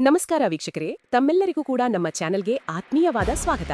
ನಮಸ್ಕಾರ ವೀಕ್ಷಕರೇ, ತಮ್ಮೆಲ್ಲರಿಗೂ ಕೂಡ ನಮ್ಮ ಚಾನೆಲ್ಗೆ ಆತ್ಮೀಯವಾದ ಸ್ವಾಗತ.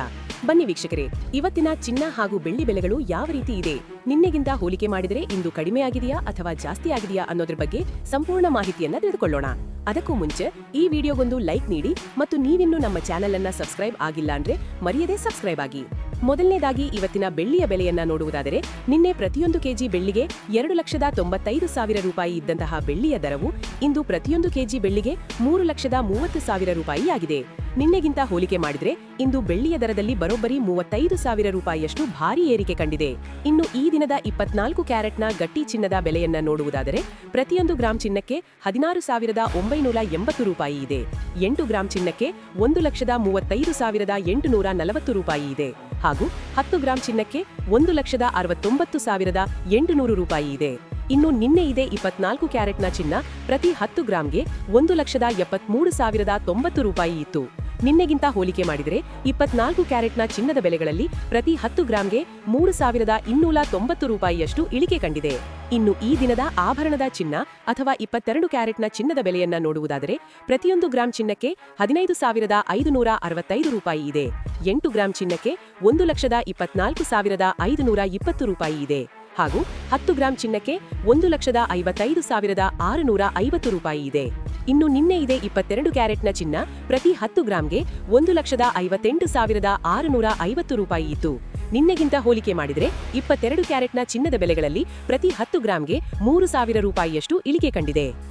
ಬನ್ನಿ ವೀಕ್ಷಕರೇ, ಇವತ್ತಿನ ಚಿನ್ನ ಹಾಗೂ ಬೆಳ್ಳಿ ಬೆಲೆಗಳು ಯಾವ ರೀತಿ ಇದೆ, ನಿನ್ನೆಗಿಂತ ಹೋಲಿಕೆ ಮಾಡಿದರೆ ಇಂದು ಕಡಿಮೆ ಆಗಿದೆಯಾ ಅಥವಾ ಜಾಸ್ತಿ ಆಗಿದೆಯಾ ಅನ್ನೋದ್ರ ಬಗ್ಗೆ ಸಂಪೂರ್ಣ ಮಾಹಿತಿಯನ್ನ ತಿಳಿದುಕೊಳ್ಳೋಣ. ಅದಕ್ಕೂ ಮುಂಚೆ ಈ ವಿಡಿಯೋಗೊಂದು ಲೈಕ್ ನೀಡಿ ಮತ್ತು ನೀವಿನ್ನೂ ನಮ್ಮ ಚಾನೆಲ್ ಅನ್ನ ಸಬ್ಸ್ಕ್ರೈಬ್ ಆಗಿಲ್ಲ ಅಂದ್ರೆ ಮರೆಯದೇ ಸಬ್ಸ್ಕ್ರೈಬ್ ಆಗಿ. ಮೊದಲನೇದಾಗಿ ಇವತ್ತಿನ ಬೆಳ್ಳಿಯ ಬೆಲೆಯನ್ನ ನೋಡುವುದಾದರೆ, ನಿನ್ನೆ ಪ್ರತಿಯೊಂದು ಕೆಜಿ ಬೆಳ್ಳಿಗೆ 2,95,000 ರೂಪಾಯಿ ಇದ್ದಂತಹ ಬೆಳ್ಳಿಯ ದರವು ಇಂದು ಪ್ರತಿಯೊಂದು ಕೆಜಿ ಬೆಳ್ಳಿಗೆ 3,30,000 ರೂಪಾಯಿ ಆಗಿದೆ. ನಿನ್ನೆಗಿಂತ ಹೋಲಿಕೆ ಮಾಡಿದ್ರೆ ಇಂದು ಬೆಳ್ಳಿಯ ದರದಲ್ಲಿ ಬರೋಬ್ಬರಿ 35,000 ರೂಪಾಯಿಯಷ್ಟು ಭಾರಿ ಏರಿಕೆ ಕಂಡಿದೆ. ಇನ್ನು ಈ ದಿನದ 24 ಕ್ಯಾರೆಟ್ನ ಗಟ್ಟಿ ಚಿನ್ನದ ಬೆಲೆಯನ್ನ ನೋಡುವುದಾದರೆ, ಪ್ರತಿಯೊಂದು ಗ್ರಾಂ ಚಿನ್ನಕ್ಕೆ 16,980 ರೂಪಾಯಿ ಇದೆ. 8 ಗ್ರಾಂ ಚಿನ್ನಕ್ಕೆ 1,35,840 ರೂಪಾಯಿ ಇದೆ ಹಾಗೂ 10 ಗ್ರಾಂ ಚಿನ್ನಕ್ಕೆ 1,69,800 ರೂಪಾಯಿ ಇದೆ. ಇನ್ನು ನಿನ್ನೆ ಇದೆ 24 ಕ್ಯಾರೆಟ್ನ ಚಿನ್ನ ಪ್ರತಿ 10 ಗ್ರಾಂಗೆ 1,73,090 ರೂಪಾಯಿ ಇತ್ತು. ನಿನ್ನೆಗಿಂತ ಹೋಲಿಕೆ ಮಾಡಿದರೆ 24 ಕ್ಯಾರೆಟ್ನ ಚಿನ್ನದ ಬೆಲೆಗಳಲ್ಲಿ ಪ್ರತಿ 10 ಗ್ರಾಂಗೆ 3,290 ರೂಪಾಯಿಯಷ್ಟು ಇಳಿಕೆ ಕಂಡಿದೆ. ಇನ್ನು ಈ ದಿನದ ಆಭರಣದ ಚಿನ್ನ ಅಥವಾ 22 ಕ್ಯಾರೆಟ್ನ ಚಿನ್ನದ ಬೆಲೆಯನ್ನ ನೋಡುವುದಾದರೆ, ಪ್ರತಿಯೊಂದು ಗ್ರಾಂ ಚಿನ್ನಕ್ಕೆ 15,565 ರೂಪಾಯಿ ಇದೆ. 8 ಗ್ರಾಂ ಚಿನ್ನಕ್ಕೆ 1,24,520 ರೂಪಾಯಿ ಇದೆ ಹಾಗೂ 10 ಗ್ರಾಂ ಚಿನ್ನಕ್ಕೆ 1,55,650 ರೂಪಾಯಿ ಇದೆ. ಇನ್ನು ನಿನ್ನೆ ಇದೆ 22 ಕ್ಯಾರೆಟ್ನ ಚಿನ್ನ ಪ್ರತಿ 10 ಗ್ರಾಂಗೆ 1,58,650 ರೂಪಾಯಿ ಇತ್ತು. ನಿನ್ನೆಗಿಂತ ಹೋಲಿಕೆ ಮಾಡಿದರೆ 22 ಕ್ಯಾರೆಟ್ನ ಚಿನ್ನದ ಬೆಲೆಗಳಲ್ಲಿ ಪ್ರತಿ 10 ಗ್ರಾಂಗೆ 3,000 ರೂಪಾಯಿಯಷ್ಟು ಇಳಿಕೆ ಕಂಡಿದೆ.